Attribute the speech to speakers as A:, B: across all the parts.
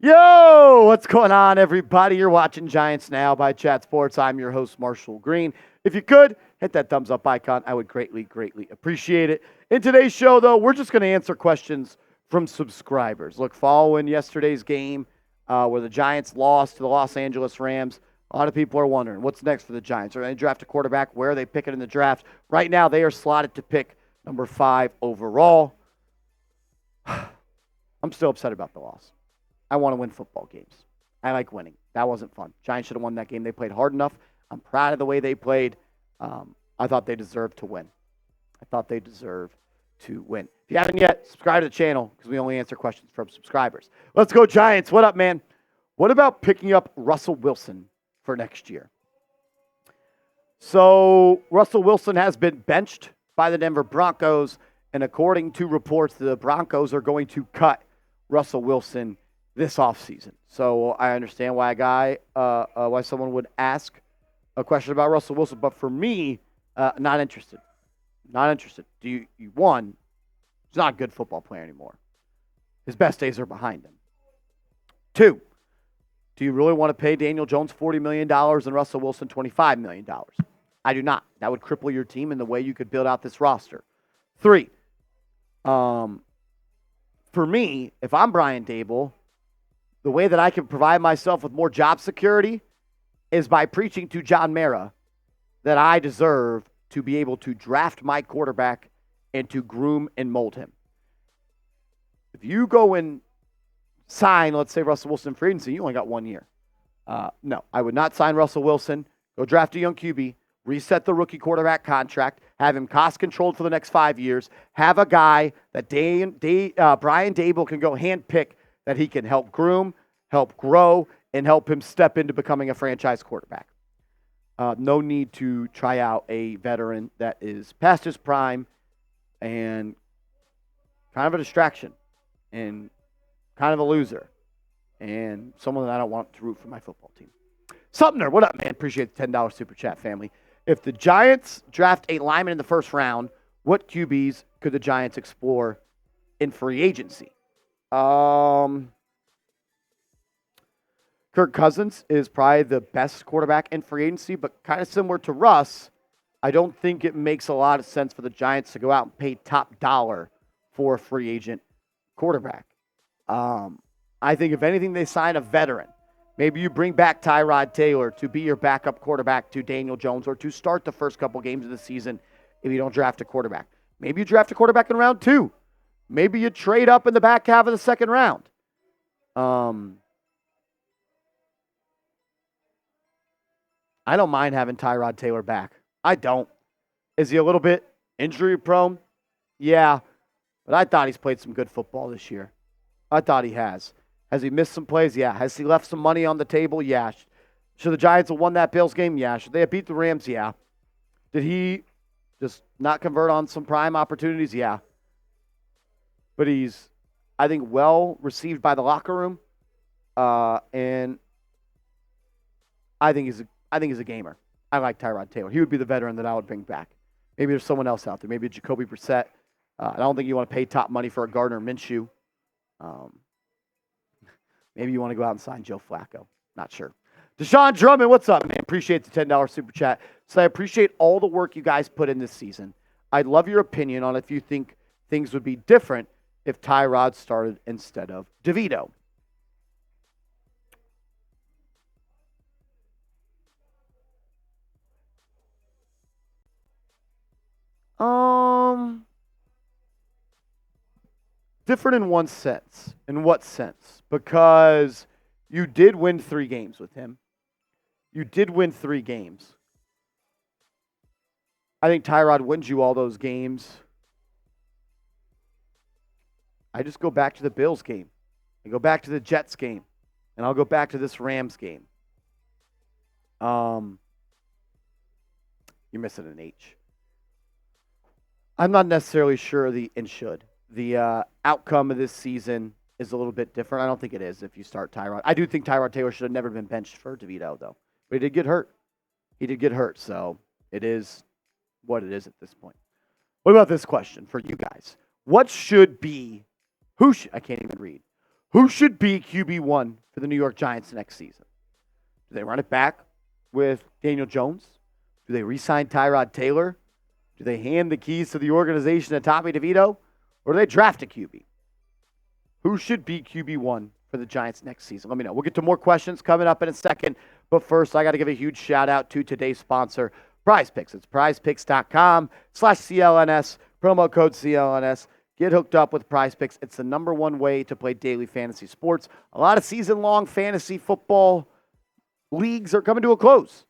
A: Yo, what's going on, everybody? You're watching Giants Now by Chat Sports. I'm your host, Marshall Green. If you could, hit that thumbs up icon. I would greatly, greatly appreciate it. In today's show, though, we're just going to answer questions from subscribers. Look, following yesterday's game where the Giants lost to the Los Angeles Rams, a lot of people are wondering, what's next for the Giants? Are they going to draft a quarterback? Where are they picking in the draft? Right now, they are slotted to pick number 5 overall. I'm still upset about the loss. I want to win football games. I like winning. That wasn't fun. Giants should have won that game. They played hard enough. I'm proud of the way they played. I thought they deserved to win. If you haven't yet, subscribe to the channel because we only answer questions from subscribers. Let's go, Giants. What up, man? What about picking up Russell Wilson for next year? So Russell Wilson has been benched by the Denver Broncos, and according to reports, the Broncos are going to cut Russell Wilson this offseason. So I understand why why someone would ask a question about Russell Wilson, but for me, not interested. Not interested. One, he's not a good football player anymore. His best days are behind him. 2, do you really want to pay Daniel Jones $40 million and Russell Wilson $25 million? I do not. That would cripple your team in the way you could build out this roster. 3, for me, if I'm Brian Daboll, the way that I can provide myself with more job security is by preaching to John Mara that I deserve to be able to draft my quarterback and to groom and mold him. If you go and sign, let's say, Russell Wilson free agency, you only got 1 year. No, I would not sign Russell Wilson. Go draft a young QB, reset the rookie quarterback contract, have him cost controlled for the next 5 years, have a guy that Brian Daboll can go handpick that he can help groom, help grow, and help him step into becoming a franchise quarterback. No need to try out a veteran that is past his prime and kind of a distraction and kind of a loser and someone that I don't want to root for my football team. Sumner, what up, man? Appreciate the $10 super chat, family. If the Giants draft a lineman in the first round, what QBs could the Giants explore in free agency? Kirk Cousins is probably the best quarterback in free agency, but kind of similar to Russ, I don't think it makes a lot of sense for the Giants to go out and pay top dollar for a free agent quarterback. I think if anything, they sign a veteran. Maybe you bring back Tyrod Taylor to be your backup quarterback to Daniel Jones or to start the first couple games of the season if you don't draft a quarterback. Maybe you draft a quarterback in round 2. Maybe you trade up in the back half of the second round. I don't mind having Tyrod Taylor back. I don't. Is he a little bit injury prone? Yeah. But I thought he's played some good football this year. I thought he has. Has he missed some plays? Yeah. Has he left some money on the table? Yeah. Should the Giants have won that Bills game? Yeah. Should they have beat the Rams? Yeah. Did he just not convert on some prime opportunities? Yeah. But he's, I think, well received by the locker room. And I think he's a gamer. I like Tyrod Taylor. He would be the veteran that I would bring back. Maybe there's someone else out there. Maybe a Jacoby Brissett. I don't think you want to pay top money for a Gardner Minshew. Maybe you want to go out and sign Joe Flacco. Not sure. Deshaun Drummond, what's up, man? Appreciate the $10 super chat. So I appreciate all the work you guys put in this season. I'd love your opinion on if you think things would be different if Tyrod started instead of DeVito. Different in one sense. In what sense? Because you did win 3 games with him. You did win 3 games. I think Tyrod wins you all those games. I just go back to the Bills game. I go back to the Jets game. And I'll go back to this Rams game. You're missing an H. I'm not necessarily sure the outcome of this season is a little bit different. I don't think it is if you start Tyrod. I do think Tyrod Taylor should have never been benched for DeVito, though. But he did get hurt. So it is what it is at this point. What about this question for you guys? I can't even read. Who should be QB1 for the New York Giants next season? Do they run it back with Daniel Jones? Do they re-sign Tyrod Taylor? Do they hand the keys to the organization to Tommy DeVito? Or do they draft a QB? Who should be QB1 for the Giants next season? Let me know. We'll get to more questions coming up in a second. But first, I got to give a huge shout out to today's sponsor, PrizePicks. It's prizepicks.com/CLNS, promo code CLNS. Get hooked up with PrizePicks. It's the number one way to play daily fantasy sports. A lot of season-long fantasy football leagues are coming to a close.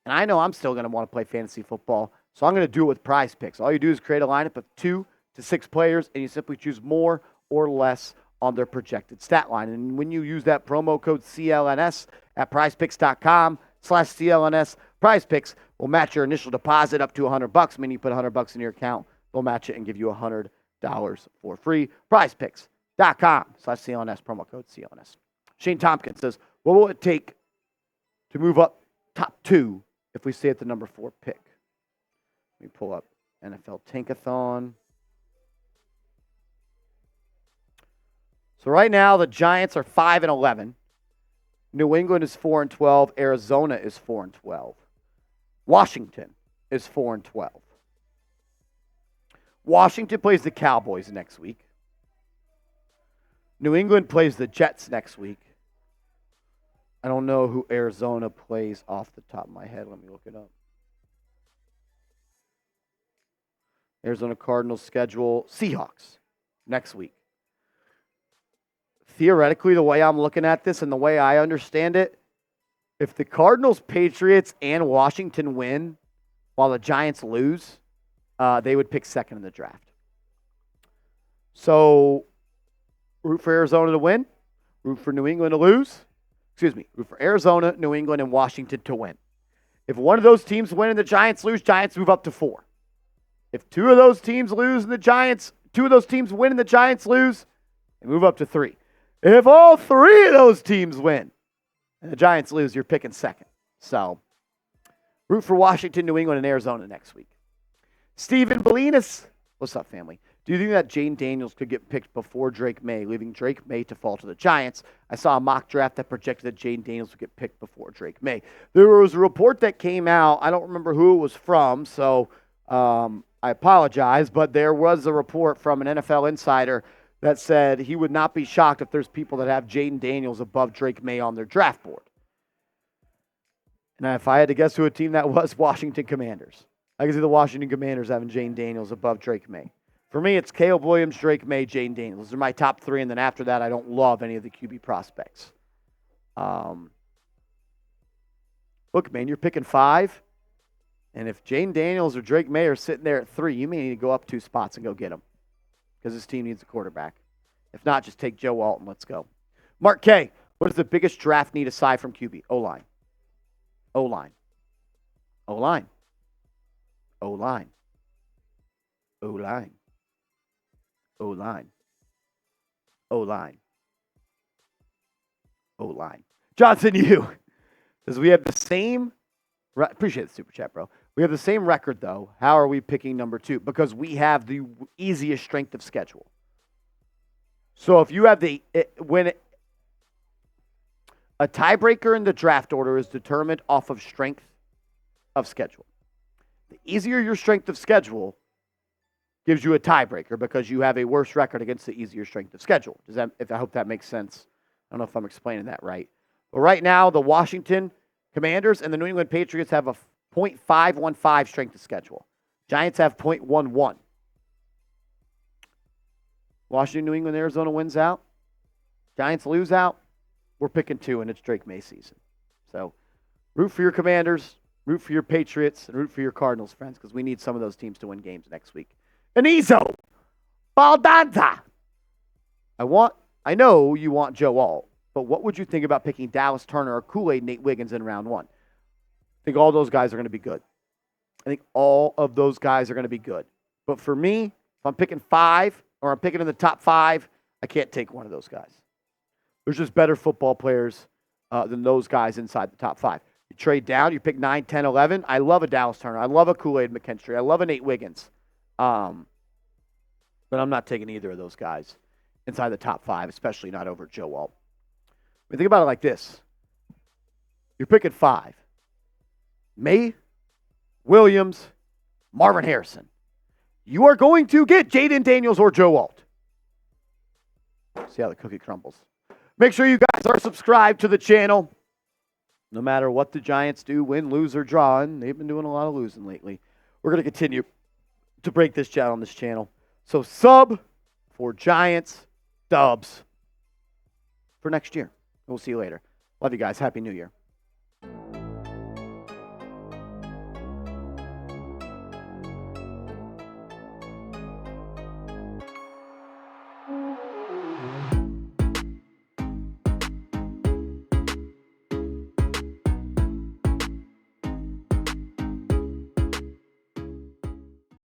A: And I know I'm still going to want to play fantasy football, so I'm going to do it with PrizePicks. All you do is create a lineup of 2 to 6 players, and you simply choose more or less on their projected stat line. And when you use that promo code CLNS at prizepicks.com/CLNS, PrizePicks will match your initial deposit up to $100, meaning you put $100 in your account, they'll match it and give you $100 for free. PrizePicks.com/CLNS, promo code CLNS. Shane Tomkins says, what will it take to move up top 2 if we stay at the number 4 pick? Let me pull up NFL Tankathon. So right now, the Giants are 5-11. New England is 4-12. Arizona is 4-12. Washington is 4-12. Washington plays the Cowboys next week. New England plays the Jets next week. I don't know who Arizona plays off the top of my head. Let me look it up. Arizona Cardinals schedule Seahawks next week. Theoretically, the way I'm looking at this and the way I understand it, if the Cardinals, Patriots, and Washington win while the Giants lose, they would pick second in the draft. So, root for Arizona to win, root for New England to lose. Root for Arizona, New England, and Washington to win. If one of those teams win and the Giants lose, Giants move up to 4. If 2 of those teams lose and the Giants, 2 of those teams win and the Giants lose, they move up to 3. If all 3 of those teams win and the Giants lose, you're picking second. So, root for Washington, New England, and Arizona next week. Stephen Belinas, what's up, family? Do you think that Jaden Daniels could get picked before Drake May, leaving Drake May to fall to the Giants? I saw a mock draft that projected that Jaden Daniels would get picked before Drake May. There was a report that came out. I don't remember who it was from, so I apologize, but there was a report from an NFL insider that said he would not be shocked if there's people that have Jaden Daniels above Drake May on their draft board. And if I had to guess who a team that was, Washington Commanders. I can see the Washington Commanders having Jaden Daniels above Drake May. For me, it's Caleb Williams, Drake May, Jaden Daniels. Those are my top 3, and then after that, I don't love any of the QB prospects. Look, man, you're picking 5, and if Jaden Daniels or Drake May are sitting there at 3, you may need to go up 2 spots and go get them because this team needs a quarterback. If not, just take Joe Walton. Let's go. Mark K., what is the biggest draft need aside from QB? O-line. O-line. O-line. O-line. O-line. O-line. O-line. O-line. Johnson, you. Says we have the same. Appreciate the super chat, bro. We have the same record, though. How are we picking number 2? Because we have the easiest strength of schedule. So if you have a tiebreaker in the draft order is determined off of strength of schedule. The easier your strength of schedule gives you a tiebreaker because you have a worse record against the easier strength of schedule. I hope that makes sense. I don't know if I'm explaining that right. But right now, the Washington Commanders and the New England Patriots have a .515 strength of schedule. Giants have .11. Washington, New England, Arizona wins out. Giants lose out. We're picking 2, and it's Drake May season. So root for your Commanders, root for your Patriots, and root for your Cardinals, friends, because we need some of those teams to win games next week. Anizo Baldanza. I know you want Joe Alt, but what would you think about picking Dallas Turner or Kool-Aid Nate Wiggins in round 1? I think all those guys are going to be good. I think all of those guys are going to be good. But for me, if I'm picking 5 or I'm picking in the top 5, I can't take one of those guys. There's just better football players than those guys inside the top 5. You trade down, you pick 9, 10, 11. I love a Dallas Turner. I love a Kool-Aid McKinstry. I love a Nate Wiggins. But I'm not taking either of those guys inside the top 5, especially not over Joe Alt. I mean, think about it like this. You're picking 5. May, Williams, Marvin Harrison. You are going to get Jaden Daniels or Joe Alt. See how the cookie crumbles. Make sure you guys are subscribed to the channel. No matter what the Giants do, win, lose, or draw, and they've been doing a lot of losing lately. We're going to continue to break this down on this channel. So sub for Giants dubs for next year. We'll see you later. Love you guys. Happy New Year.